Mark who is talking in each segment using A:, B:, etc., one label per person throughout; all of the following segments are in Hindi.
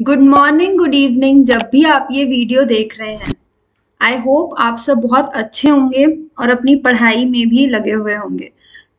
A: गुड मॉर्निंग, गुड इवनिंग, जब भी आप ये वीडियो देख रहे हैं। आई होप आप सब बहुत अच्छे होंगे और अपनी पढ़ाई में भी लगे हुए होंगे।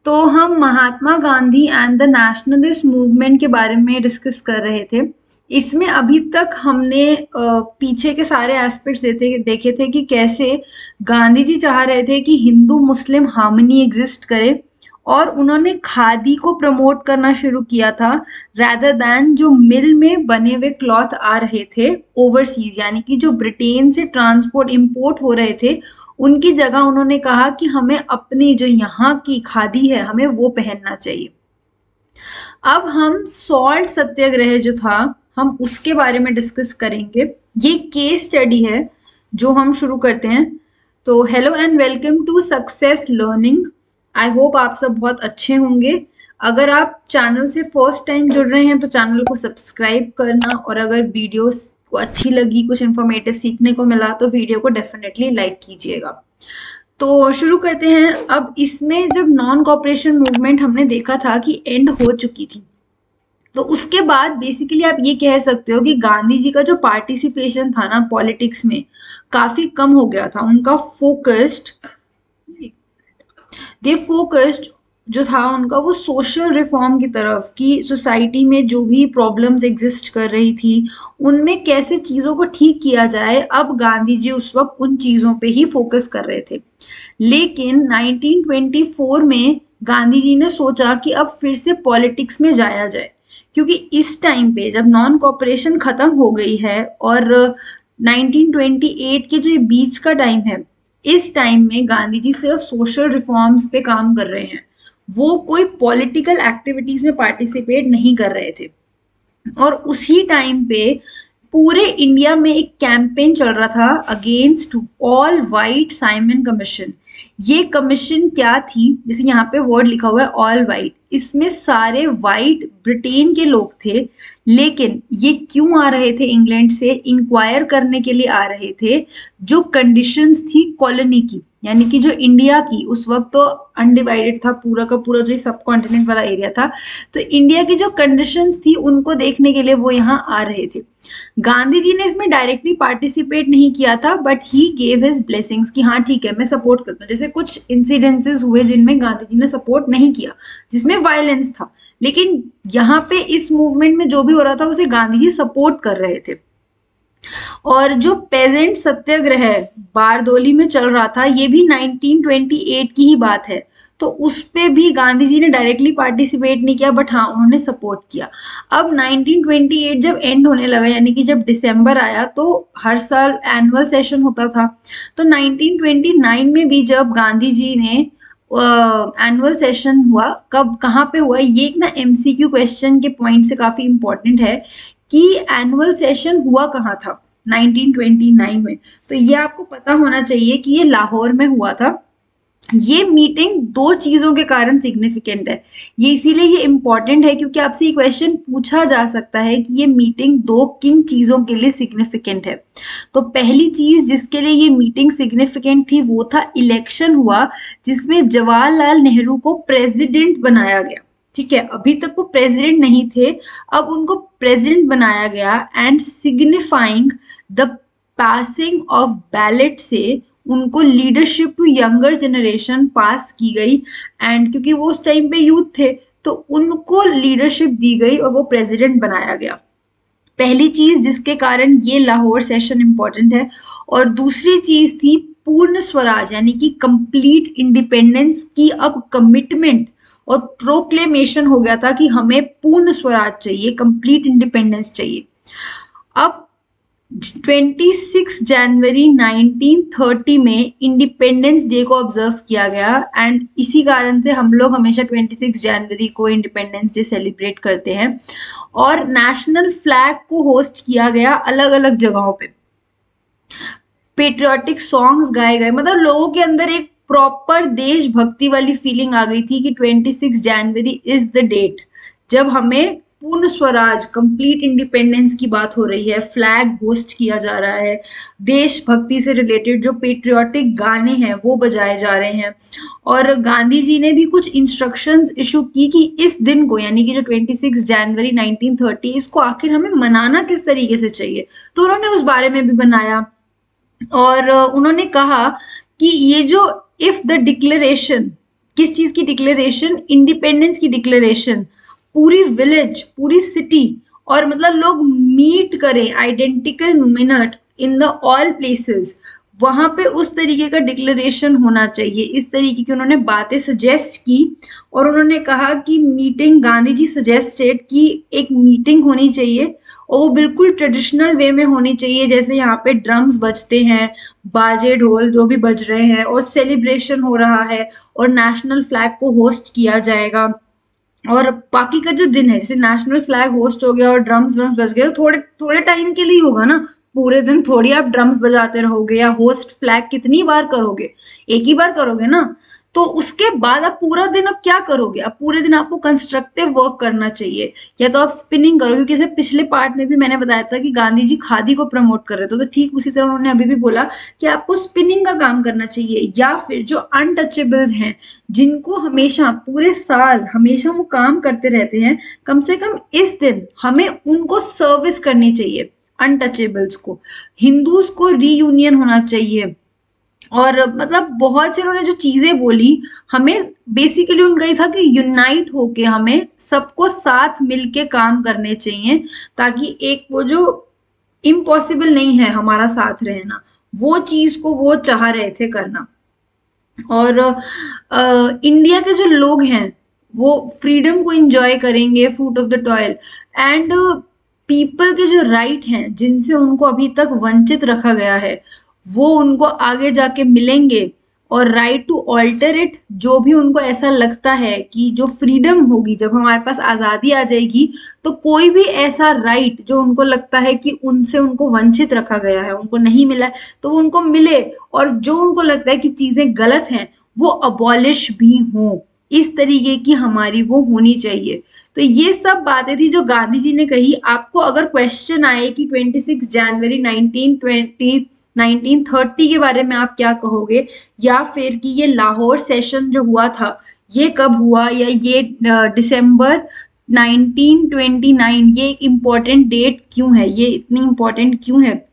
A: तो हम Mahatma Gandhi and the nationalist movement के बारे में डिस्कस कर रहे थे। इसमें अभी तक हमने पीछे के सारे एस्पेक्ट्स देखे थे कि कैसे गांधी जी चाह रहे थे कि हिंदू मुस्लिम हार्मनी एग्जिस्ट करे, और उन्होंने खादी को प्रमोट करना शुरू किया था रैदर दैन जो मिल में बने हुए क्लॉथ आ रहे थे ओवरसीज, यानी कि जो ब्रिटेन से ट्रांसपोर्ट इंपोर्ट हो रहे थे उनकी जगह उन्होंने कहा कि हमें अपनी जो यहाँ की खादी है हमें वो पहनना चाहिए। अब हम सॉल्ट सत्याग्रह जो था हम उसके बारे में डिस्कस करेंगे। ये केस स्टडी है जो हम शुरू करते हैं। तो hello and welcome to success learning. I hope आप सब बहुत अच्छे होंगे। अगर आप चैनल से फर्स्ट टाइम जुड़ रहे हैं तो चैनल को सब्सक्राइब करना, और अगर वीडियोस को अच्छी लगी, कुछ इन्फॉर्मेटिव सीखने को मिला तो वीडियो को डेफिनेटली लाइक कीजिएगा। तो शुरू करते हैं। अब इसमें जब नॉन कॉपरेशन मूवमेंट हमने देखा था कि एंड हो चुकी थी, तो उसके बाद बेसिकली आप ये कह सकते हो कि गांधी जी का जो पार्टिसिपेशन था ना पॉलिटिक्स में काफी कम हो गया था। उनका फोकस्ड जो था उनका वो सोशल रिफॉर्म की तरफ, कि सोसाइटी में जो भी प्रॉब्लम्स एग्जिस्ट कर रही थी उनमें कैसे चीजों को ठीक किया जाए। अब गांधी जी उस वक्त उन चीजों पे ही फोकस कर रहे थे। लेकिन 1924 में गांधी जी ने सोचा कि अब फिर से पॉलिटिक्स में जाया जाए, क्योंकि इस टाइम पे जब नॉन कॉपरेशन खत्म हो गई है और 1928 के जो बीच का टाइम है, इस टाइम में गांधी जी सिर्फ सोशल रिफॉर्म्स पे काम कर रहे हैं, वो कोई पॉलिटिकल एक्टिविटीज में पार्टिसिपेट नहीं कर रहे थे। और उसी टाइम पे पूरे इंडिया में एक कैंपेन चल रहा था against all white Simon commission. ये कमीशन क्या थी, जैसे यहाँ पे वर्ड लिखा हुआ है ऑल वाइट, इसमें सारे वाइट ब्रिटेन के लोग थे। लेकिन ये क्यों आ रहे थे इंग्लैंड से? इंक्वायर करने के लिए आ रहे थे जो कंडीशंस थी कॉलोनी की, यानी कि जो इंडिया की उस वक्त तो अनडिवाइडेड था पूरा का पूरा जो सब कॉन्टिनेंट वाला एरिया था, तो इंडिया की जो कंडीशंस थी उनको देखने के लिए वो यहाँ आ रहे थे। गांधी जी ने इसमें डायरेक्टली पार्टिसिपेट नहीं किया था, but he gave his blessings कि हाँ ठीक है मैं सपोर्ट करता हूँ। जैसे कुछ इंसिडेंसेस हुए जिनमें गांधी जी ने सपोर्ट नहीं किया, जिसमें वायलेंस था, लेकिन यहाँ पे इस मूवमेंट में जो भी हो रहा था उसे गांधी जी सपोर्ट कर रहे थे। और जो पेजेंट सत्याग्रह बारदोली में चल रहा था ये भी 1928 की ही बात है, तो उस पे भी गांधी जी ने डायरेक्टली पार्टिसिपेट नहीं किया, बट हाँ उन्होंने सपोर्ट किया। अब 1928 जब एंड होने लगा, यानी कि जब दिसंबर आया, तो हर साल एनुअल सेशन होता था। तो 1929 में भी जब गांधी जी ने एनुअल सेशन हुआ, कब कहाँ पे हुआ, ये एक ना एमसीक्यू क्वेश्चन के पॉइंट से काफी इंपॉर्टेंट है कि एनुअल सेशन हुआ कहाँ था 1929 में। तो ये आपको पता होना चाहिए कि ये लाहौर में हुआ था। ये मीटिंग दो चीजों के कारण सिग्निफिकेंट है। ये इसीलिए ये इंपॉर्टेंट है क्योंकि आपसे ये क्वेश्चन पूछा जा सकता है कि ये मीटिंग दो किन चीजों के लिए सिग्निफिकेंट है। तो पहली चीज जिसके लिए ये मीटिंग सिग्निफिकेंट थी वो था इलेक्शन हुआ, जिसमें जवाहरलाल नेहरू को प्रेसिडेंट बनाया गया। ठीक है, अभी तक वो प्रेसिडेंट नहीं थे, अब उनको प्रेसिडेंट बनाया गया। And signifying the passing of ballot से उनको leadership to younger generation pass की गई। एंड क्योंकि वो उस टाइम पे यूथ थे तो उनको लीडरशिप दी गई और वो प्रेसिडेंट बनाया गया। पहली चीज जिसके कारण ये लाहौर सेशन इंपॉर्टेंट है। और दूसरी चीज थी पूर्ण स्वराज, यानी कि कंप्लीट इंडिपेंडेंस की अब कमिटमेंट और प्रोक्लेमेशन हो गया था कि हमें पूर्ण स्वराज चाहिए, कंप्लीट इंडिपेंडेंस चाहिए। अब 26 जनवरी 1930 में इंडिपेंडेंस डे को ऑब्जर्व किया गया। एंड इसी कारण से हम लोग हमेशा 26 जनवरी को इंडिपेंडेंस डे सेलिब्रेट करते हैं। और नेशनल फ्लैग को होस्ट किया गया अलग अलग जगहों पे, पेट्रियोटिक सॉन्ग्स गाए गए, मतलब लोगों के अंदर एक प्रॉपर देशभक्ति वाली फीलिंग आ गई थी कि 26 जनवरी इज द डेट जब हमें पूर्ण स्वराज, कंप्लीट इंडिपेंडेंस की बात हो रही है, फ्लैग होस्ट किया जा रहा है, देशभक्ति से रिलेटेड जो पेट्रियोटिक गाने हैं वो बजाए जा रहे हैं। और गांधी जी ने भी कुछ इंस्ट्रक्शंस इशू की कि इस दिन को, यानी कि जो 26 जनवरी 1930, इसको आखिर हमें मनाना किस तरीके से चाहिए, तो उन्होंने उस बारे में भी बनाया। और उन्होंने कहा कि ये जो इफ द डिक्लेरेशन, किस चीज की डिक्लेरेशन, इंडिपेंडेंस की डिक्लेरेशन, पूरी विलेज, पूरी सिटी, और मतलब लोग मीट करें identical minute in the all places, वहां पे उस तरीके का डिक्लेरेशन होना चाहिए। इस तरीके की उन्होंने बातें सजेस्ट की। और उन्होंने कहा कि मीटिंग, गांधी जी सजेस्टेड कि एक मीटिंग होनी चाहिए और वो बिल्कुल ट्रेडिशनल वे में होनी चाहिए, जैसे यहाँ पे ड्रम्स बजते हैं, बाजे ढोल जो भी बज रहे हैं, और सेलिब्रेशन हो रहा है, और नेशनल फ्लैग को होस्ट किया जाएगा। और बाकी का जो दिन है, जैसे नेशनल फ्लैग होस्ट हो गया और ड्रम्स व्रम्स बज गए, तो थोड़े थोड़े टाइम के लिए होगा ना, पूरे दिन थोड़ी आप ड्रम्स बजाते रहोगे, या होस्ट फ्लैग कितनी बार करोगे, एक ही बार करोगे ना। तो उसके बाद आप पूरा दिन अब क्या करोगे, अब पूरे दिन आपको कंस्ट्रक्टिव वर्क करना चाहिए, या तो आप स्पिनिंग करोगे, क्योंकि जैसे पिछले पार्ट में भी मैंने बताया था कि गांधी जी खादी को प्रमोट कर रहे थे, तो ठीक उसी तरह उन्होंने अभी भी बोला कि आपको स्पिनिंग का काम करना चाहिए, या फिर जो अनटचेबल्स हैं, जिनको हमेशा पूरे साल हमेशा वो काम करते रहते हैं, कम से कम इस दिन हमें उनको सर्विस करनी चाहिए, अनटचेबल्स को। हिंदूज को रीयूनियन होना चाहिए। और मतलब बहुत से उन्होंने जो चीजें बोली, हमें बेसिकली उनका ही था कि यूनाइट होके हमें सबको साथ मिलके काम करने चाहिए, ताकि एक वो जो इम्पॉसिबल नहीं है हमारा साथ रहना, वो चीज को वो चाह रहे थे करना। और इंडिया के जो लोग हैं वो फ्रीडम को एंजॉय करेंगे, fruit of the toil, and people के जो राइट हैं जिनसे उनको अभी तक वंचित रखा गया है, वो उनको आगे जाके मिलेंगे। और राइट टू ऑल्टर इट, जो भी उनको ऐसा लगता है कि जो फ्रीडम होगी, जब हमारे पास आजादी आ जाएगी, तो कोई भी ऐसा राइट जो उनको लगता है कि उनसे उनको वंचित रखा गया है, उनको नहीं मिला है, तो वो उनको मिले। और जो उनको लगता है कि चीजें गलत हैं, वो अबॉलिश भी हों, इस तरीके की हमारी वो होनी चाहिए। तो ये सब बातें थी जो गांधी जी ने कही। आपको अगर क्वेश्चन आए कि 26 जनवरी 1930 के बारे में आप क्या कहोगे, या फिर कि ये लाहौर सेशन जो हुआ था ये कब हुआ, या ये दिसंबर 1929 ये एक इम्पोर्टेंट डेट क्यों है, ये इतनी इम्पोर्टेंट क्यों है,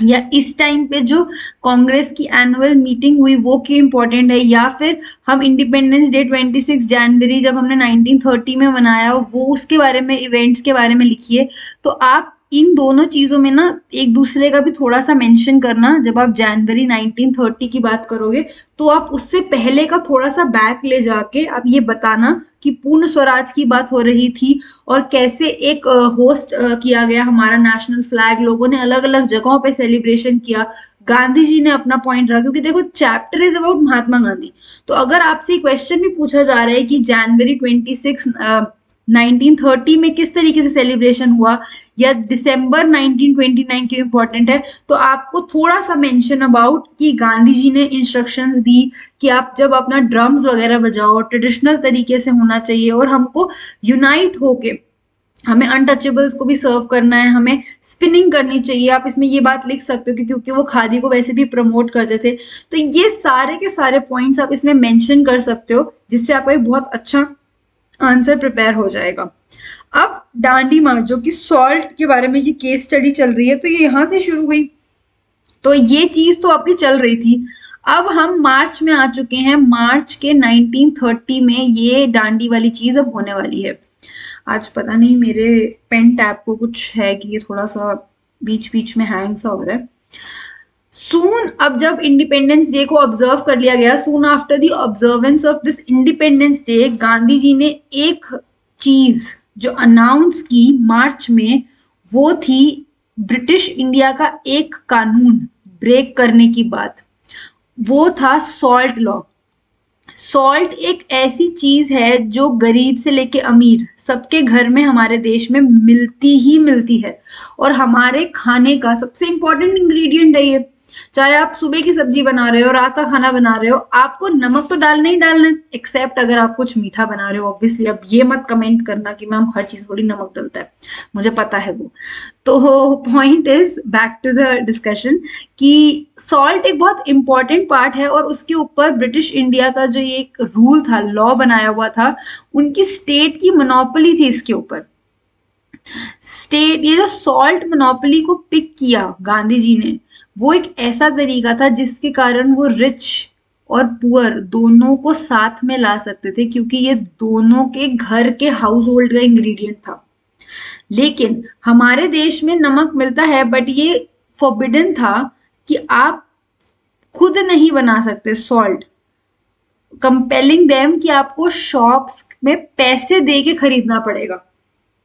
A: या इस टाइम पे जो कांग्रेस की एनुअल मीटिंग हुई वो क्यों इम्पोर्टेंट है, या फिर हम इंडिपेंडेंस डे 26 जनवरी जब हमने 1930 में मनाया वो उसके बारे में, इवेंट्स के बारे में लिखिए। तो आप इन दोनों चीजों में ना एक दूसरे का भी थोड़ा सा मेंशन करना, जब आप जनवरी 1930 की बात करोगे तो आप उससे पहले का थोड़ा सा बैक ले जाके आप ये बताना कि पूर्ण स्वराज की बात हो रही थी, और कैसे एक होस्ट किया गया हमारा नेशनल फ्लैग, लोगों ने अलग अलग जगहों पे सेलिब्रेशन किया, गांधी जी ने अपना पॉइंट रखा। क्योंकि देखो chapter is about Mahatma Gandhi, तो अगर आपसे क्वेश्चन भी पूछा जा रहा है कि जनवरी 26 1930 में किस तरीके से सेलिब्रेशन हुआ, या दिसंबर 1929 क्यों इंपॉर्टेंट है, तो आपको थोड़ा सा मेंशन अबाउट कि गांधी जी ने इंस्ट्रक्शंस दी कि आप जब अपना ड्रम्स वगैरह बजाओ ट्रेडिशनल तरीके से होना चाहिए, और हमको यूनाइट होके हमें अनटचेबल्स को भी सर्व करना है, हमें स्पिनिंग करनी चाहिए। आप इसमें ये बात लिख सकते हो कि क्योंकि वो खादी को वैसे भी प्रमोट करते थे। तो ये सारे के सारे पॉइंट्स आप इसमें मेंशन कर सकते हो, जिससे आपका एक बहुत अच्छा आंसर प्रिपेयर हो जाएगा। अब डांडी मार्च, जो कि सॉल्ट के बारे में ये केस स्टडी चल रही है, तो ये यहाँ से शुरू हुई, तो ये चीज तो आपकी चल रही थी। अब हम मार्च में आ चुके हैं, मार्च के 1930 में ये डांडी वाली चीज अब होने वाली है। आज पता नहीं मेरे पेन टैब को कुछ है कि ये थोड़ा सा बीच बीच में हैंग सा हो रहा है। सून, अब जब इंडिपेंडेंस डे को ऑब्जर्व कर लिया गया, soon after the observance of this independence day, Gandhi ji ने एक चीज जो अनाउंस की मार्च में, वो थी ब्रिटिश इंडिया का एक कानून ब्रेक करने की बात, वो था सॉल्ट लॉ। सॉल्ट एक ऐसी चीज है जो गरीब से लेके अमीर सबके घर में हमारे देश में मिलती ही मिलती है, और हमारे खाने का सबसे इंपॉर्टेंट इंग्रेडिएंट है ये। चाहे आप सुबह की सब्जी बना रहे हो, रात का खाना बना रहे हो, आपको नमक तो डालना ही डालना है, एक्सेप्ट अगर आप कुछ मीठा बना रहे हो ऑब्वियसली। अब ये मत कमेंट करना कि मैम हर चीज थोड़ी नमक डलता है, मुझे पता है वो। तो point is back to the discussion कि सॉल्ट एक बहुत इंपॉर्टेंट पार्ट है, और उसके ऊपर ब्रिटिश इंडिया का जो ये एक रूल था, लॉ बनाया हुआ था, उनकी स्टेट की मोनोपोली थी इसके ऊपर। स्टेट ये जो सॉल्ट मोनोपोली को पिक किया गांधी जी ने, वो एक ऐसा तरीका था जिसके कारण वो रिच और पुअर दोनों को साथ में ला सकते थे, क्योंकि ये दोनों के घर के हाउस होल्ड का इंग्रेडिएंट था। लेकिन हमारे देश में नमक मिलता है, बट ये फॉरबिडन था कि आप खुद नहीं बना सकते सॉल्ट, कंपेलिंग देम कि आपको शॉप्स में पैसे दे के खरीदना पड़ेगा।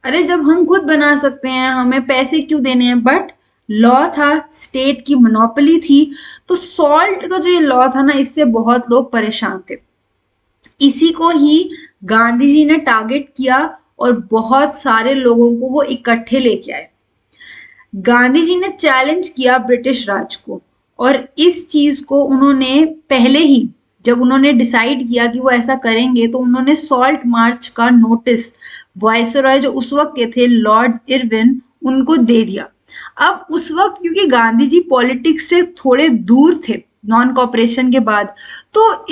A: अरे जब हम खुद बना सकते हैं, हमें पैसे क्यों देने हैं? बट लॉ था, स्टेट की मोनोपोली थी, तो सॉल्ट का जो ये लॉ था ना, इससे बहुत लोग परेशान थे। इसी को ही गांधी जी ने टारगेट किया और बहुत सारे लोगों को वो इकट्ठे लेके आए। गांधी जी ने चैलेंज किया ब्रिटिश राज को, और इस चीज को उन्होंने पहले ही, जब उन्होंने डिसाइड किया कि वो ऐसा करेंगे, तो उन्होंने सॉल्ट मार्च का नोटिस वायसरॉय जो उस वक्त के थे, लॉर्ड इरविन, उनको दे दिया। अब उस वक्त क्योंकि गांधी जी पॉलिटिक्स से थोड़े दूर थे नॉन कॉपरेशन के बाद, तो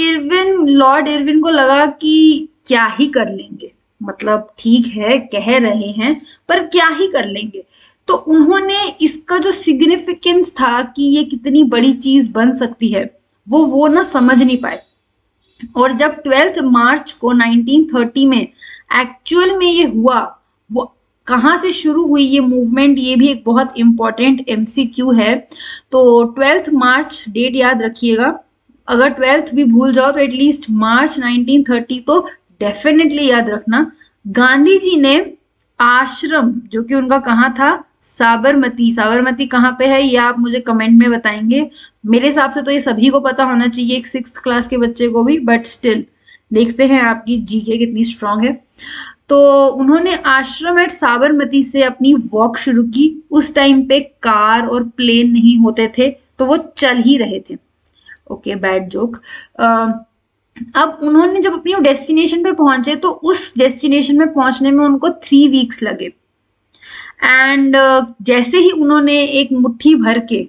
A: लॉर्ड इरविन को लगा कि क्या ही कर लेंगे, मतलब ठीक है कह रहे हैं पर क्या ही कर लेंगे। तो उन्होंने इसका जो सिग्निफिकेंस था कि ये कितनी बड़ी चीज बन सकती है, वो ना समझ नहीं पाए। और जब 12 मार्च को 1930 में एक्चुअल में ये हुआ, वो कहाँ से शुरू हुई ये मूवमेंट, ये भी एक बहुत इंपॉर्टेंट एमसीक्यू है। तो 12 मार्च डेट याद रखिएगा, अगर 12th भी भूल जाओ तो एटलीस्ट मार्च 1930 तो डेफिनेटली याद रखना। गांधी जी ने आश्रम, जो कि उनका कहाँ था, साबरमती। साबरमती कहाँ पे है ये आप मुझे कमेंट में बताएंगे। मेरे हिसाब से तो ये सभी को पता होना चाहिए, एक 6th क्लास के बच्चे को भी, बट स्टिल देखते हैं आपकी जीके कितनी स्ट्रांग है। तो उन्होंने आश्रम एट साबरमती से अपनी वॉक शुरू की। उस टाइम पे कार और प्लेन नहीं होते थे, तो वो चल ही रहे थे। Okay, bad joke. अब उन्होंने जब अपनी डेस्टिनेशन पे पहुंचे, तो उस डेस्टिनेशन में पहुंचने में उनको 3 वीक्स लगे। एंड जैसे ही उन्होंने एक मुट्ठी भर के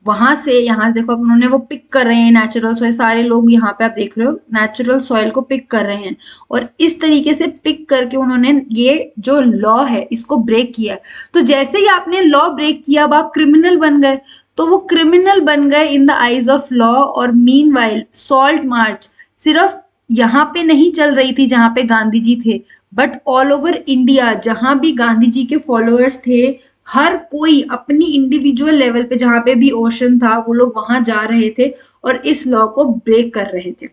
A: वहां से, यहाँ देखो अब उन्होंने वो पिक कर रहे हैं नेचुरल सॉइल, सारे लोग यहाँ पे आप देख रहे हो नेचुरल सॉइल को पिक कर रहे हैं, और इस तरीके से पिक करके उन्होंने ये जो लॉ है इसको ब्रेक किया। तो जैसे ही आपने लॉ ब्रेक किया, अब आप क्रिमिनल बन गए, तो वो क्रिमिनल बन गए in the eyes of law. और मीनवाइल सॉल्ट मार्च सिर्फ यहाँ पे नहीं चल रही थी जहाँ पे गांधी जी थे, बट ऑल ओवर इंडिया जहां भी गांधी जी के फॉलोअर्स थे, हर कोई अपनी इंडिविजुअल लेवल पे, जहां पे भी ओशन था, वो लोग वहां जा रहे थे और इस लॉ को ब्रेक कर रहे थे।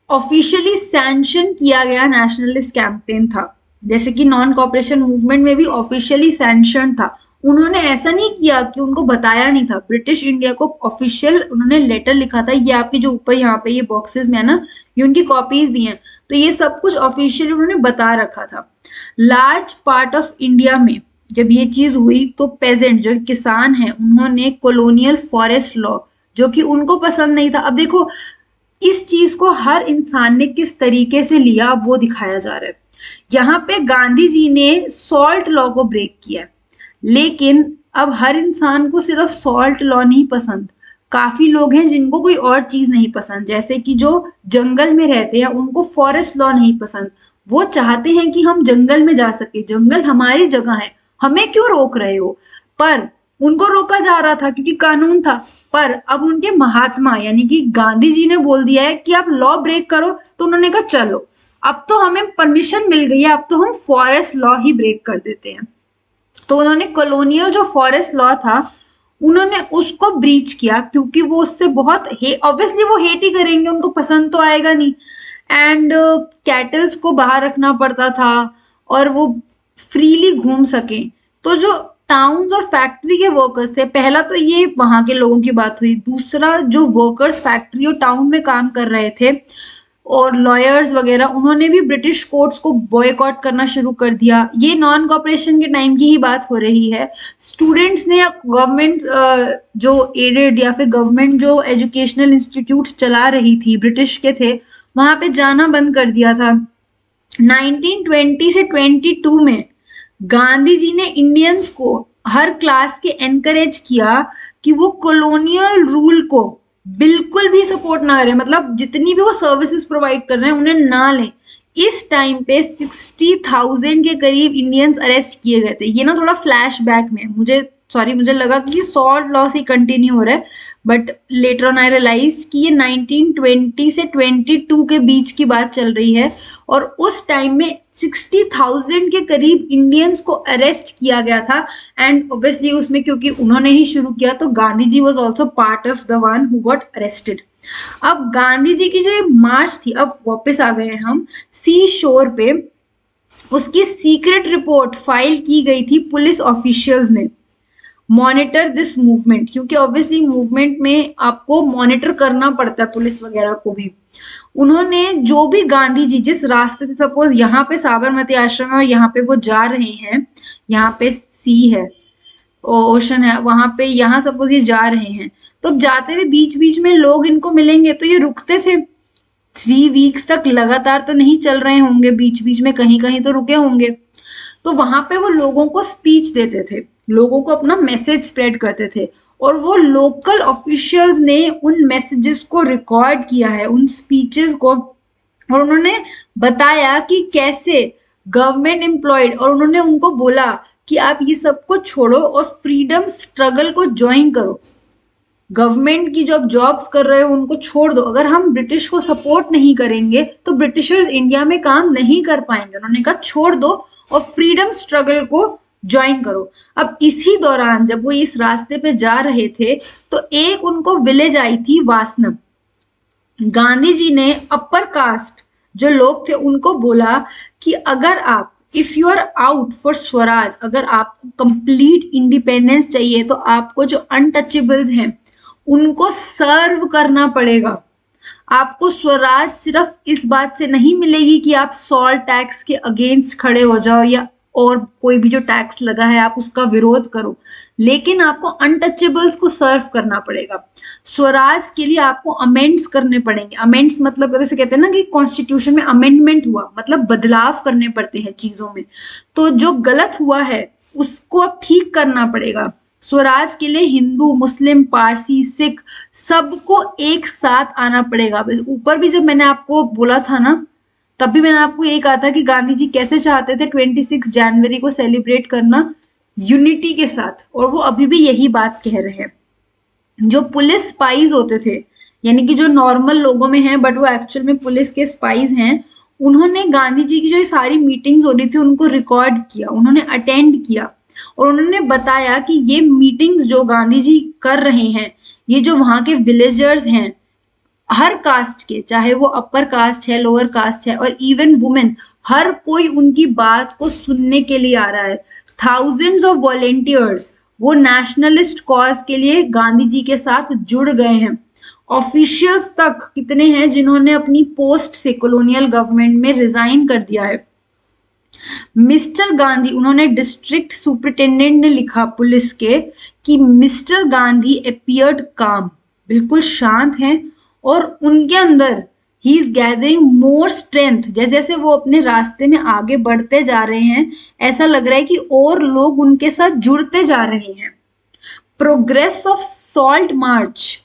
A: ऑफिशियली सैंक्शन किया गया नेशनलिस्ट कैंपेन था, जैसे कि नॉन कॉपरेशन मूवमेंट में भी ऑफिशियली सैंक्शन था। उन्होंने ऐसा नहीं किया कि उनको बताया नहीं था, ब्रिटिश इंडिया को ऑफिशियल उन्होंने लेटर लिखा था। ये आपके जो ऊपर यहाँ पे ये बॉक्सेस में है ना, ये उनकी कॉपीज भी हैं, तो ये सब कुछ ऑफिशियली उन्होंने बता रखा था। लार्ज पार्ट ऑफ इंडिया में जब ये चीज हुई, तो पेजेंट जो किसान हैं, उन्होंने कॉलोनियल फॉरेस्ट लॉ, जो कि उनको पसंद नहीं था। अब देखो इस चीज को हर इंसान ने किस तरीके से लिया, वो दिखाया जा रहा है। यहाँ पे गांधी जी ने सॉल्ट लॉ को ब्रेक किया, लेकिन अब हर इंसान को सिर्फ सॉल्ट लॉ नहीं पसंद, काफी लोग हैं जिनको कोई और चीज नहीं पसंद, जैसे कि जो जंगल में रहते हैं उनको फॉरेस्ट लॉ नहीं पसंद। वो चाहते हैं कि हम जंगल में जा सके, जंगल हमारी जगह है, हमें क्यों रोक रहे हो। पर उनको रोका जा रहा था क्योंकि कानून था। पर अब उनके महात्मा यानी कि गांधी जी ने बोल दिया है कि आप लॉ ब्रेक करो, तो उन्होंने कहा चलो अब तो हमें परमिशन मिल गई है, अब तो हम फॉरेस्ट लॉ ही ब्रेक कर देते हैं। तो उन्होंने कॉलोनियल जो फॉरेस्ट लॉ था, उन्होंने उसको ब्रीच किया, क्योंकि वो उससे बहुत ऑब्वियसली वो हेट ही करेंगे, उनको पसंद तो आएगा नहीं। एंड कैटल्स को बाहर रखना पड़ता था और वो फ्रीली घूम सके। तो जो टाउन्स और फैक्ट्री के वर्कर्स थे, पहला तो ये वहां के लोगों की बात हुई, दूसरा जो वर्कर्स फैक्ट्री और टाउन में काम कर रहे थे, और लॉयर्स वगैरह, उन्होंने भी ब्रिटिश कोर्ट्स को बॉयकॉट करना शुरू कर दिया। ये नॉन कॉपरेशन के टाइम की ही बात हो रही है। स्टूडेंट्स ने गवर्नमेंट जो एडेड या फिर गवर्नमेंट जो एजुकेशनल इंस्टीट्यूट चला रही थी ब्रिटिश के थे, वहां पे जाना बंद कर दिया था। 1920 से 22 में गांधी जी ने इंडियंस को हर क्लास के एनकरेज किया कि वो कॉलोनियल रूल को बिल्कुल भी सपोर्ट ना करें, मतलब जितनी भी वो सर्विसेज प्रोवाइड कर रहे हैं उन्हें ना लें। इस टाइम पे 60,000 के करीब इंडियंस अरेस्ट किए गए थे। ये ना थोड़ा फ्लैशबैक में मुझे लगा कि सॉल्ट लॉ से कंटिन्यू हो रहा है, but later on I realise कि ये 1920 से 22 के बीच की बात चल रही है। और उस टाइम में 60,000 के करीब इंडियंस को अरेस्ट किया गया था। एंड ऑब्वियसली उसमें क्योंकि उन्होंने ही शुरू किया तो Gandhi ji was also part of the one who got arrested. अब गांधी जी की जो मार्च थी, अब वापस आ गए हम सी शोर पे, उसकी सीक्रेट रिपोर्ट फाइल की गई थी पुलिस ऑफिशियल्स ने, मॉनिटर दिस मूवमेंट, क्योंकि ऑब्वियसली मूवमेंट में आपको मॉनिटर करना पड़ता है पुलिस वगैरह को भी। उन्होंने जो भी गांधी जी जिस रास्ते से, सपोज यहाँ पे साबरमती आश्रम है और यहाँ पे वो जा रहे हैं, यहाँ पे सी है, ओशन है, वहां पे यहाँ सपोज ये जा रहे हैं, तो अब जाते हुए बीच बीच में लोग इनको मिलेंगे तो ये रुकते थे। 3 वीक्स तक लगातार तो नहीं चल रहे होंगे, बीच बीच में कहीं कहीं तो रुके होंगे। तो वहां पे वो लोगों को स्पीच देते थे, लोगों को अपना मैसेज स्प्रेड करते थे, और वो लोकल ऑफिशियल्स ने उन मैसेजेस को रिकॉर्ड किया है, उन स्पीचेस को, और उन्होंने बताया कि कैसे गवर्नमेंट एम्प्लॉयड, और उन्होंने उनको बोला कि आप ये सब को छोड़ो और फ्रीडम स्ट्रगल को ज्वाइन करो। गवर्नमेंट की जो आप जॉब्स कर रहे हो उनको छोड़ दो। अगर हम ब्रिटिश को सपोर्ट नहीं करेंगे तो ब्रिटिशर्स इंडिया में काम नहीं कर पाएंगे। उन्होंने कहा छोड़ दो और फ्रीडम स्ट्रगल को ज्वाइन करो। अब इसी दौरान जब वो इस रास्ते पे जा रहे थे तो एक उनको विलेज आई थी वासनम। गांधी जी ने अपर कास्ट जो लोग थे उनको बोला कि अगर आप if you are out for swaraj, अगर आपको कंप्लीट इंडिपेंडेंस चाहिए तो आपको जो अनटचेबल्स हैं उनको सर्व करना पड़ेगा। आपको स्वराज सिर्फ इस बात से नहीं मिलेगी कि आप सॉल्ट टैक्स के अगेंस्ट खड़े हो जाओ या और कोई भी जो टैक्स लगा है आप उसका विरोध करो, लेकिन आपको अनटचेबल्स को सर्व करना पड़ेगा। स्वराज के लिए आपको अमेंड्स करने पड़ेंगे। अमेंड्स मतलब जैसे कहते हैं ना कि कॉन्स्टिट्यूशन में अमेंडमेंट हुआ, मतलब बदलाव करने पड़ते हैं चीजों में। तो जो गलत हुआ है उसको अब ठीक करना पड़ेगा। स्वराज के लिए हिंदू, मुस्लिम, पारसी, सिख सबको एक साथ आना पड़ेगा। ऊपर भी जब मैंने आपको बोला था ना, तब भी मैंने आपको ये कहा था कि गांधी जी कैसे चाहते थे 26 जनवरी को सेलिब्रेट करना यूनिटी के साथ, और वो अभी भी यही बात कह रहे हैं। जो पुलिस स्पाइज होते थे, यानी कि जो नॉर्मल लोगों में हैं बट वो एक्चुअल में पुलिस के स्पाइज हैं, उन्होंने गांधी जी की जो सारी मीटिंग्स हो रही थी उनको रिकॉर्ड किया, उन्होंने अटेंड किया, और उन्होंने बताया कि ये मीटिंग्स जो गांधी जी कर रहे हैं, ये जो वहां के विलेजर्स हैं हर कास्ट के, चाहे वो अपर कास्ट है, लोअर कास्ट है, और इवन वुमेन, हर कोई उनकी बात को सुनने के लिए आ रहा है। थाउजेंड्स ऑफ वॉलेंटियर्स वो नेशनलिस्ट कॉज के लिए गांधी जी के साथ जुड़ गए हैं। ऑफिशियल्स तक कितने हैं जिन्होंने अपनी पोस्ट से कॉलोनियल गवर्नमेंट में रिजाइन कर दिया है। मिस्टर गांधी, उन्होंने डिस्ट्रिक्ट सुपरिटेंडेंट ने लिखा पुलिस के कि मिस्टर गांधी अपीयर्ड काम, बिल्कुल शांत हैं, और उनके अंदर he is gathering more strength. जैसे जैसे वो अपने रास्ते में आगे बढ़ते जा रहे हैं ऐसा लग रहा है कि और लोग उनके साथ जुड़ते जा रहे हैं। प्रोग्रेस ऑफ सॉल्ट मार्च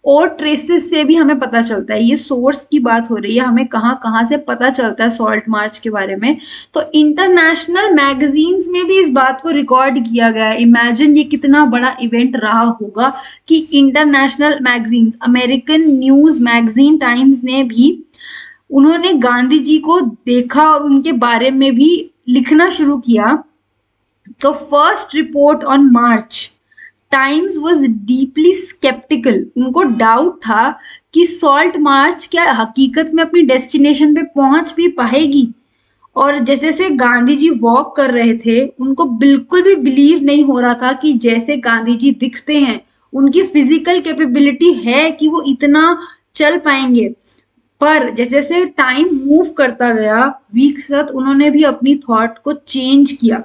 A: और ट्रेसेस से भी हमें पता चलता है, ये सोर्स की बात हो रही है, हमें कहाँ कहाँ से पता चलता है सॉल्ट मार्च के बारे में। तो इंटरनेशनल मैगजीन्स में भी इस बात को रिकॉर्ड किया गया है। इमेजिन ये कितना बड़ा इवेंट रहा होगा कि international magazines, American news magazine times ने भी उन्होंने गांधी जी को देखा और उनके बारे में भी लिखना शुरू किया। तो first report on March, Times was deeply sceptical. उनको डाउट था कि सॉल्ट मार्च क्या हकीकत में अपनी डेस्टिनेशन पे पहुंच भी पाएगी। और जैसे जैसे गांधी जी वॉक कर रहे थे उनको बिल्कुल भी बिलीव नहीं हो रहा था कि जैसे गांधी जी दिखते हैं उनकी फिजिकल कैपेबिलिटी है कि वो इतना चल पाएंगे। पर जैसे जैसे टाइम मूव करता गया, विकसत उन्होंने भी अपनी थॉट को चेंज किया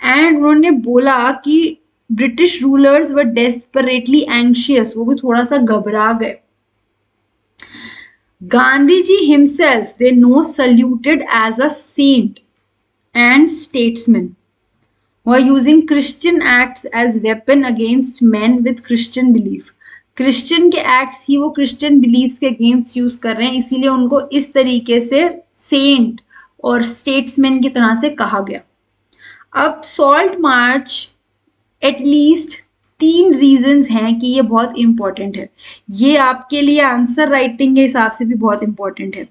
A: एंड उन्होंने बोला कि British rulers were desperately anxious, वो भी थोड़ा सा घबरा गए. Gandhiji himself, they know, saluted as a saint and statesman, were using Christian acts as weapon against men with Christian belief. Christian के एक्ट्स ही वो क्रिश्चियन बिलीफ्स के अगेंस्ट यूज कर रहे हैं, इसीलिए उनको इस तरीके से सेंट और स्टेट्समैन की तरह से कहा गया. अब सॉल्ट मार्च एटलीस्ट 3 रीजंस हैं कि ये बहुत इंपॉर्टेंट है. ये आपके लिए आंसर राइटिंग के हिसाब से भी बहुत इंपॉर्टेंट है.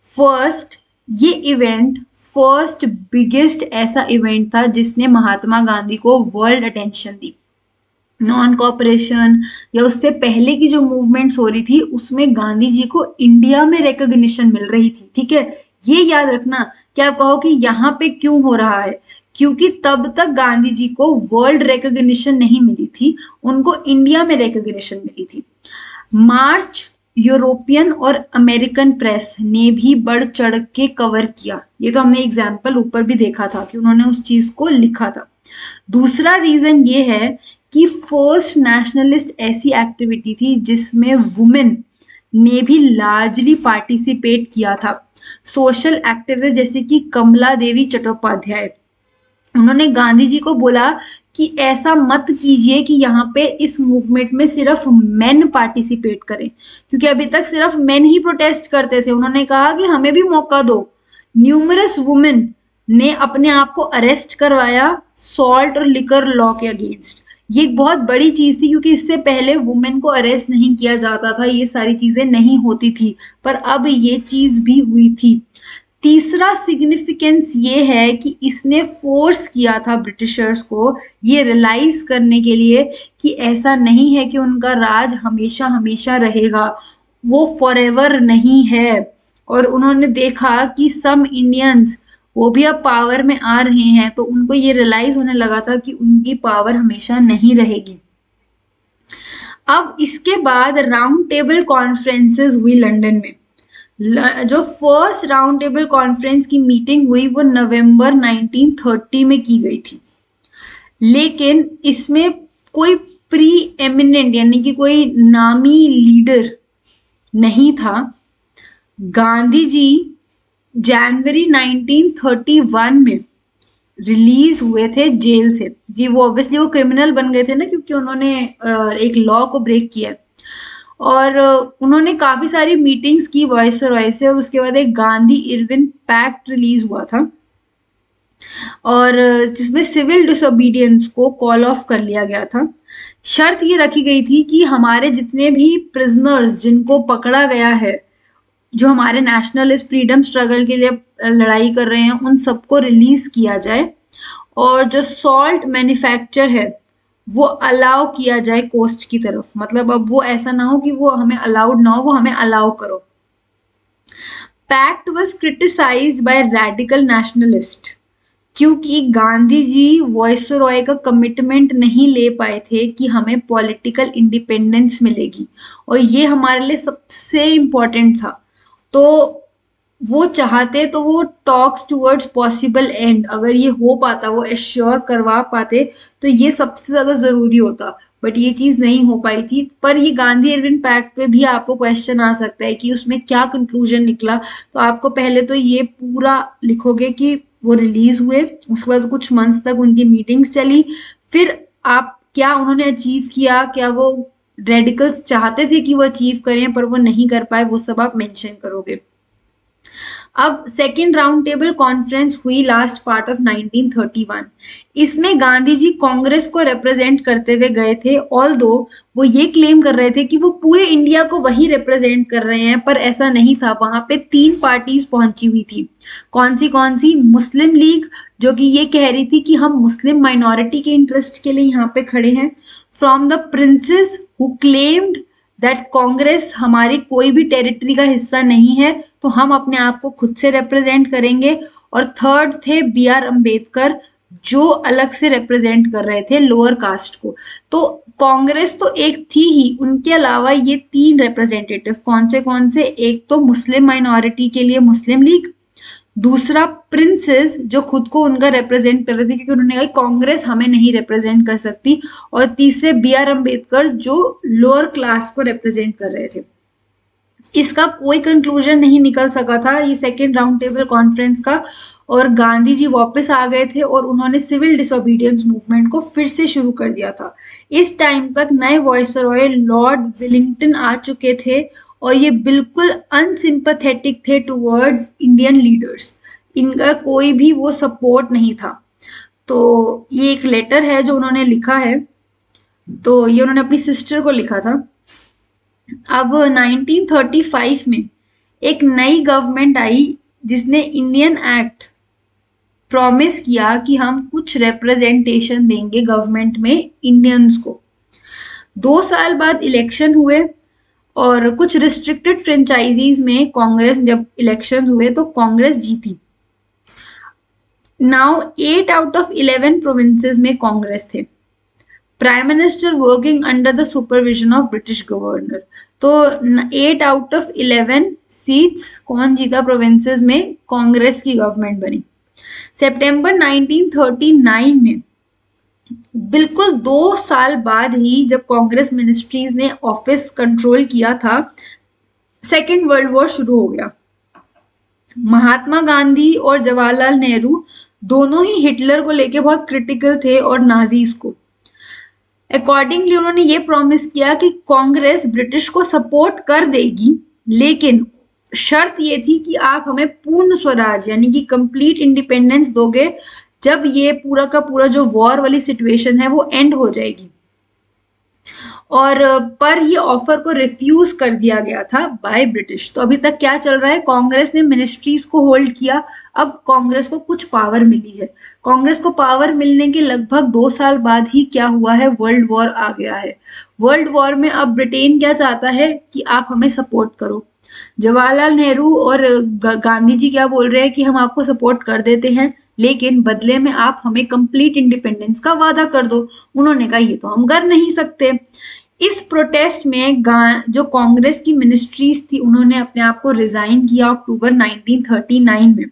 A: फर्स्ट, ये इवेंट फर्स्ट बिगेस्ट ऐसा इवेंट था जिसने महात्मा गांधी को वर्ल्ड अटेंशन दी. नॉन कॉपरेशन या उससे पहले की जो मूवमेंट्स हो रही थी उसमें गांधी जी को इंडिया में रिकॉग्निशन मिल रही थी. ठीक है, ये याद रखना कि आप कहो कि यहाँ पे क्यों हो रहा है, क्योंकि तब तक गांधी जी को वर्ल्ड रिकॉग्निशन नहीं मिली थी, उनको इंडिया में रिकॉग्निशन मिली थी. मार्च यूरोपियन और अमेरिकन प्रेस ने भी बढ़ चढ़ के कवर किया. ये तो हमने एग्जाम्पल ऊपर भी देखा था कि उन्होंने उस चीज को लिखा था. दूसरा रीजन ये है कि फर्स्ट नेशनलिस्ट ऐसी एक्टिविटी थी जिसमें वुमेन ने भी लार्जली पार्टिसिपेट किया था. सोशल एक्टिविस्ट जैसे कि कमला देवी चट्टोपाध्याय, उन्होंने गांधी जी को बोला कि ऐसा मत कीजिए कि यहाँ पे इस मूवमेंट में सिर्फ मेन पार्टिसिपेट करें, क्योंकि अभी तक सिर्फ मेन ही प्रोटेस्ट करते थे. उन्होंने कहा कि हमें भी मौका दो. न्यूमरस वुमेन ने अपने आप को अरेस्ट करवाया सॉल्ट और लिकर लॉ के अगेंस्ट. ये एक बहुत बड़ी चीज थी क्योंकि इससे पहले वुमेन को अरेस्ट नहीं किया जाता था, ये सारी चीजें नहीं होती थी, पर अब ये चीज भी हुई थी. तीसरा सिग्निफिकेंस ये है कि इसने फोर्स किया था ब्रिटिशर्स को ये रियलाइज करने के लिए कि ऐसा नहीं है कि उनका राज हमेशा हमेशा रहेगा, वो फॉरएवर नहीं है. और उन्होंने देखा कि सम इंडियंस वो भी अब पावर में आ रहे हैं, तो उनको ये रियलाइज होने लगा था कि उनकी पावर हमेशा नहीं रहेगी. अब इसके बाद राउंड टेबल कॉन्फ्रेंसेस हुई लंदन में. जो फर्स्ट राउंड टेबल कॉन्फ्रेंस की मीटिंग हुई वो नवंबर 1930 में की गई थी, लेकिन इसमें कोई प्री एमिनेंट यानी कि कोई नामी लीडर नहीं था. गांधी जी जनवरी 1931 में रिलीज हुए थे जेल से. जी वो ऑब्वियसली वो क्रिमिनल बन गए थे ना, क्योंकि उन्होंने एक लॉ को ब्रेक किया. और उन्होंने काफी सारी मीटिंग्स की वायसरॉय से, और उसके बाद एक गांधी इरविन पैक्ट रिलीज हुआ था, और जिसमें सिविल डिसोबीडियंस को कॉल ऑफ कर लिया गया था. शर्त ये रखी गई थी कि हमारे जितने भी प्रिजनर्स जिनको पकड़ा गया है, जो हमारे नेशनलिस्ट फ्रीडम स्ट्रगल के लिए लड़ाई कर रहे हैं, उन सबको रिलीज किया जाए, और जो सॉल्ट मैन्युफैक्चर है वो अलाउ किया जाए कोस्ट की तरफ. मतलब अब वो ऐसा ना हो कि वो हमें अलाउड ना हो, वो हमें अलाउ करो. Pact was criticised by radical nationalist, क्योंकि गांधी जी वायसरॉय का कमिटमेंट नहीं ले पाए थे कि हमें पॉलिटिकल इंडिपेंडेंस मिलेगी, और ये हमारे लिए सबसे इम्पोर्टेंट था. तो वो चाहते तो वो टॉक्स टूवर्ड्स पॉसिबल एंड, अगर ये हो पाता, वो एश्योर करवा पाते, तो ये सबसे ज्यादा जरूरी होता. बट ये चीज नहीं हो पाई थी. पर ये गांधी इरविन पैक्ट पे भी आपको क्वेश्चन आ सकता है कि उसमें क्या कंक्लूजन निकला. तो आपको पहले तो ये पूरा लिखोगे कि वो रिलीज हुए, उसके बाद कुछ मंथ्स तक उनकी मीटिंग्स चली, फिर आप क्या उन्होंने अचीव किया, क्या वो रेडिकल्स चाहते थे कि वो अचीव करें पर वो नहीं कर पाए, वो सब आप मेंशन करोगे. अब सेकेंड राउंड टेबल कॉन्फ्रेंस हुई लास्ट पार्ट ऑफ 1931. इसमें गांधी जी कांग्रेस को रिप्रेजेंट करते हुए गए थे, ऑल्दो वो ये क्लेम कर रहे थे कि वो पूरे इंडिया को वही रिप्रेजेंट कर रहे हैं, पर ऐसा नहीं था. वहां पे 3 पार्टीज पहुंची हुई थी. कौन सी? मुस्लिम लीग, जो कि ये कह रही थी कि हम मुस्लिम माइनॉरिटी के इंटरेस्ट के लिए यहाँ पे खड़े हैं. From the princess who claimed that Congress हमारी कोई भी टेरिटरी का हिस्सा नहीं है, तो हम अपने आप को खुद से रिप्रेजेंट करेंगे. और थर्ड थे बी आर अम्बेडकर, जो अलग से रिप्रेजेंट कर रहे थे लोअर कास्ट को। तो कांग्रेस तो एक थी ही, उनके अलावा ये 3 रिप्रेजेंटेटिव कौन से, एक तो मुस्लिम माइनॉरिटी के लिए मुस्लिम लीग, दूसरा प्रिंसेस जो खुद को उनका रिप्रेजेंट कर रहे थे क्योंकि उन्होंने कहा कांग्रेस हमें नहीं रिप्रेजेंट कर सकती, और तीसरे BR अम्बेडकर जो लोअर क्लास को रिप्रेजेंट कर रहे थे। इसका कोई कंक्लूजन नहीं निकल सका था ये सेकेंड राउंड टेबल कॉन्फ्रेंस का, और गांधी जी वापस आ गए थे और उन्होंने सिविल डिसोबीडियंस मूवमेंट को फिर से शुरू कर दिया था। इस टाइम तक नए वायसरॉय लॉर्ड विलिंगटन आ चुके थे और ये बिल्कुल अनसिंपैथेटिक थे टुवर्ड्स इंडियन लीडर्स, इनका कोई भी वो सपोर्ट नहीं था। तो ये एक लेटर है जो उन्होंने लिखा है, तो ये उन्होंने अपनी सिस्टर को लिखा था। अब 1935 में एक नई गवर्नमेंट आई जिसने इंडियन एक्ट प्रॉमिस किया कि हम कुछ रिप्रेजेंटेशन देंगे गवर्नमेंट में इंडियंस को। 2 साल बाद इलेक्शन हुए और कुछ रिस्ट्रिक्टेड फ्रेंचाइजीज में कांग्रेस, जब इलेक्शन हुए तो कांग्रेस जीती। नाउ 8 आउट ऑफ 11 प्रोविंसेस में कांग्रेस थे। Prime minister working under the supervision of British governor. तो 8 आउट ऑफ 11 सीट्स कौन जीता प्रोविंसेस में, कांग्रेस की गवर्नमेंट बनी। सितंबर 1939 में, बिल्कुल 2 साल बाद ही जब कांग्रेस मिनिस्ट्रीज ने ऑफिस कंट्रोल किया था, सेकेंड वर्ल्ड वॉर शुरू हो गया। महात्मा गांधी और जवाहरलाल नेहरू दोनों ही हिटलर को लेके बहुत क्रिटिकल थे और नाजीज को। अकॉर्डिंगली उन्होंने ये प्रॉमिस किया कि कांग्रेस ब्रिटिश को सपोर्ट कर देगी, लेकिन शर्त ये थी कि आप हमें पूर्ण स्वराज यानी कि कंप्लीट इंडिपेंडेंस दोगे जब ये पूरा का पूरा जो वॉर वाली सिचुएशन है वो एंड हो जाएगी। और पर ये ऑफर को रिफ्यूज कर दिया गया था बाय ब्रिटिश। तो अभी तक क्या चल रहा है, कांग्रेस ने मिनिस्ट्रीज को होल्ड किया, अब कांग्रेस को कुछ पावर मिली है। कांग्रेस को पावर मिलने के लगभग 2 साल बाद ही क्या हुआ है, वर्ल्ड वॉर आ गया है। वर्ल्ड वॉर में अब ब्रिटेन क्या चाहता है कि आप हमें सपोर्ट करो। जवाहरलाल नेहरू और गांधी जी क्या बोल रहे हैं कि हम आपको सपोर्ट कर देते हैं, लेकिन बदले में आप हमें कंप्लीट इंडिपेंडेंस का वादा कर दो। उन्होंने कहा ये तो हम कर नहीं सकते। इस प्रोटेस्ट में जो कांग्रेस की मिनिस्ट्रीज थी उन्होंने अपने आप को रिजाइन किया अक्टूबर 1939 में।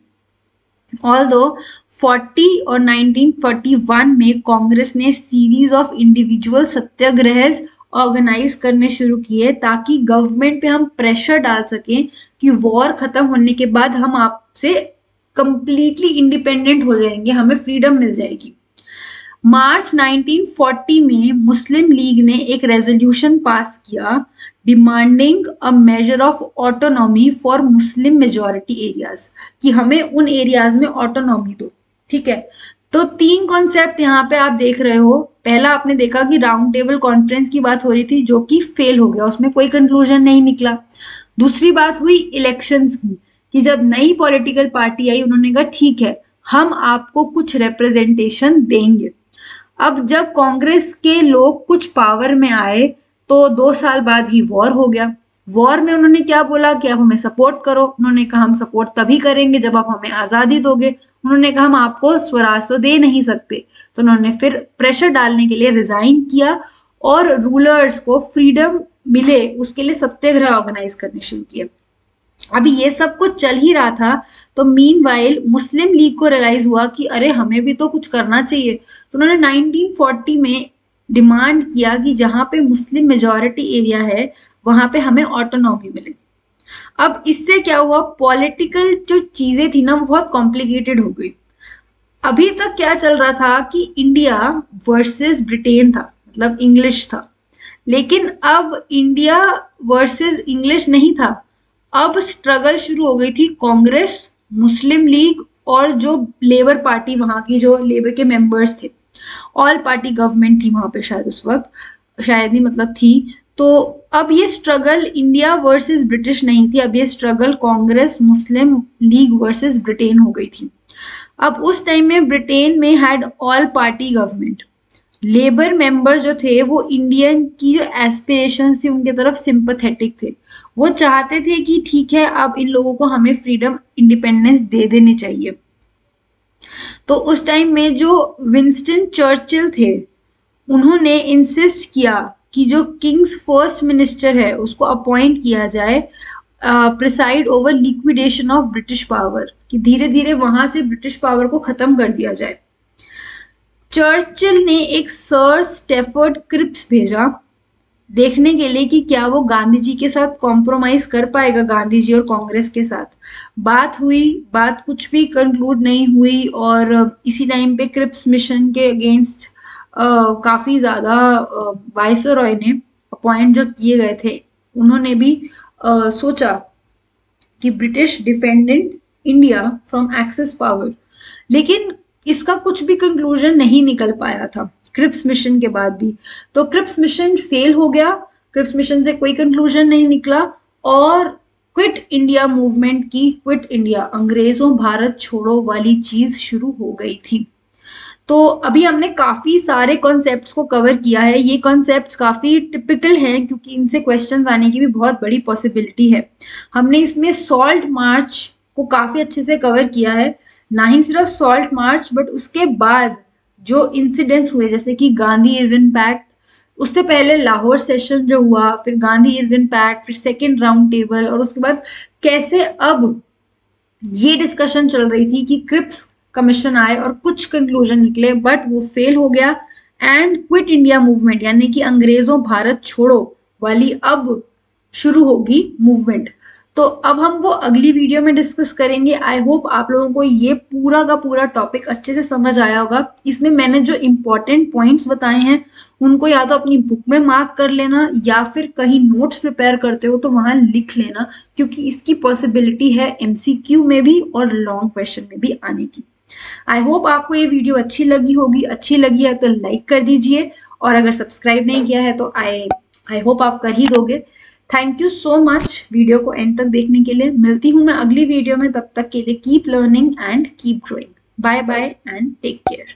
A: ऑल्दो 40 और 1941 में कांग्रेस ने series of individual satyagraha organise करने शुरू किए ताकि गवर्नमेंट पे हम प्रेशर डाल सकें कि वॉर खत्म होने के बाद हम आपसे कंप्लीटली इंडिपेंडेंट हो जाएंगे, हमें फ्रीडम मिल जाएगी। मार्च 1940 में मुस्लिम लीग ने एक रेजोल्यूशन पास किया demanding a measure of autonomy for Muslim majority areas, कि हमें उन एरियाज में ऑटोनॉमी दो। ठीक है, तो 3 कॉन्सेप्ट यहाँ पे आप देख रहे हो। पहला आपने देखा कि राउंड टेबल कॉन्फ्रेंस की बात हो रही थी जो कि फेल हो गया, उसमें कोई कंक्लूजन नहीं निकला। दूसरी बात हुई इलेक्शंस की, कि जब नई पॉलिटिकल पार्टी आई उन्होंने कहा ठीक है हम आपको कुछ रिप्रेजेंटेशन देंगे। अब जब कांग्रेस के लोग कुछ पावर में आए तो 2 साल बाद ही वॉर हो गया। वॉर में उन्होंने क्या बोला कि आप हमें सपोर्ट करो। उन्होंने कहा हम सपोर्ट तभी करेंगे जब आप हमें आजादी दोगे। उन्होंने कहा हम आपको स्वराज तो दे नहीं सकते। तो उन्होंने फिर प्रेशर डालने के लिए रिजाइन किया और रूलर्स को फ्रीडम मिले उसके लिए सत्याग्रह ऑर्गेनाइज करने शुरू किए। अभी ये सब कुछ चल ही रहा था तो मीनवाइल मुस्लिम लीग को रियलाइज हुआ कि अरे हमें भी तो कुछ करना चाहिए। तो उन्होंने 1940 में डिमांड किया कि जहां पे मुस्लिम मेजॉरिटी एरिया है वहां पे हमें ऑटोनॉमी मिले। अब इससे क्या हुआ, पॉलिटिकल जो चीजें थी ना वो बहुत कॉम्प्लिकेटेड हो गई। अभी तक क्या चल रहा था कि इंडिया वर्सेस ब्रिटेन था, मतलब इंग्लिश था, लेकिन अब इंडिया वर्सेस इंग्लिश नहीं था। अब स्ट्रगल शुरू हो गई थी कांग्रेस, मुस्लिम लीग और जो लेबर पार्टी, वहां की जो लेबर के मेंबर्स थे। ऑल पार्टी गवर्नमेंट थी वहां पे शायद उस वक्त, शायद नहीं मतलब थी। तो अब ये स्ट्रगल इंडिया वर्सेस ब्रिटिश नहीं थी, अब ये स्ट्रगल कांग्रेस मुस्लिम लीग वर्सेस ब्रिटेन हो गई थी। अब उस टाइम में ब्रिटेन में had all party government. Labour member जो थे वो इंडियन की जो एस्पिरेशंस थी उनके तरफ सिंपैथेटिक थे। वो चाहते थे कि ठीक है अब इन लोगों को हमें फ्रीडम इंडिपेंडेंस दे देनी चाहिए। तो उस टाइम में जो विंस्टन चर्चिल थे, उन्होंने इंसिस्ट किया कि जो किंग्स फर्स्ट मिनिस्टर है उसको अपॉइंट किया जाए preside over liquidation of British power, कि धीरे धीरे वहां से ब्रिटिश पावर को खत्म कर दिया जाए। चर्चिल ने एक सर स्टेफर्ड क्रिप्स भेजा देखने के लिए कि क्या वो गांधी जी के साथ कॉम्प्रोमाइज कर पाएगा, गांधी जी और कांग्रेस के साथ। बात हुई, बात कुछ भी कंक्लूड नहीं हुई, और इसी टाइम पे क्रिप्स मिशन के अगेंस्ट काफी ज्यादा वायसरॉय ने अपॉइंट जो किए गए थे, उन्होंने भी सोचा कि British defended India from Axis power, लेकिन इसका कुछ भी कंक्लूजन नहीं निकल पाया था क्रिप्स मिशन के बाद भी। तो क्रिप्स मिशन फेल हो गया, क्रिप्स मिशन से कोई कंक्लूजन नहीं निकला, और क्विट इंडिया मूवमेंट की, क्विट इंडिया अंग्रेजों भारत छोड़ो वाली चीज शुरू हो गई थी। तो अभी हमने काफी सारे कॉन्सेप्ट्स को कवर किया है। ये कॉन्सेप्ट्स काफी टिपिकल हैं क्योंकि इनसे क्वेश्चंस आने की भी बहुत बड़ी पॉसिबिलिटी है। हमने इसमें सॉल्ट मार्च को काफी अच्छे से कवर किया है, ना ही सिर्फ सॉल्ट मार्च बट उसके बाद जो इंसिडेंट्स हुए, जैसे कि गांधी इरविन पैक्ट, उससे पहले लाहौर सेशन जो हुआ, फिर गांधी इरविन पैक्ट, फिर सेकेंड राउंड टेबल, और उसके बाद कैसे अब ये डिस्कशन चल रही थी कि क्रिप्स कमीशन आए और कुछ कंक्लूजन निकले बट वो फेल हो गया, एंड क्विट इंडिया मूवमेंट यानी कि अंग्रेजों भारत छोड़ो वाली अब शुरू होगी मूवमेंट। तो अब हम वो अगली वीडियो में डिस्कस करेंगे। आई होप आप लोगों को ये पूरा का पूरा टॉपिक अच्छे से समझ आया होगा। इसमें मैंने जो इंपॉर्टेंट पॉइंट्स बताए हैं उनको या तो अपनी बुक में मार्क कर लेना, या फिर कहीं नोट्स प्रिपेयर करते हो तो वहां लिख लेना, क्योंकि इसकी पॉसिबिलिटी है एमसीक्यू में भी और लॉन्ग क्वेश्चन में भी आने की। आई होप आपको ये वीडियो अच्छी लगी होगी। अच्छी लगी है तो लाइक कर दीजिए, और अगर सब्सक्राइब नहीं किया है तो आई होप आप कर ही दोगे। Thank you so much video को एंड तक देखने के लिए। मिलती हूँ मैं अगली वीडियो में, तब तक के लिए keep learning and keep growing. Bye bye and take care.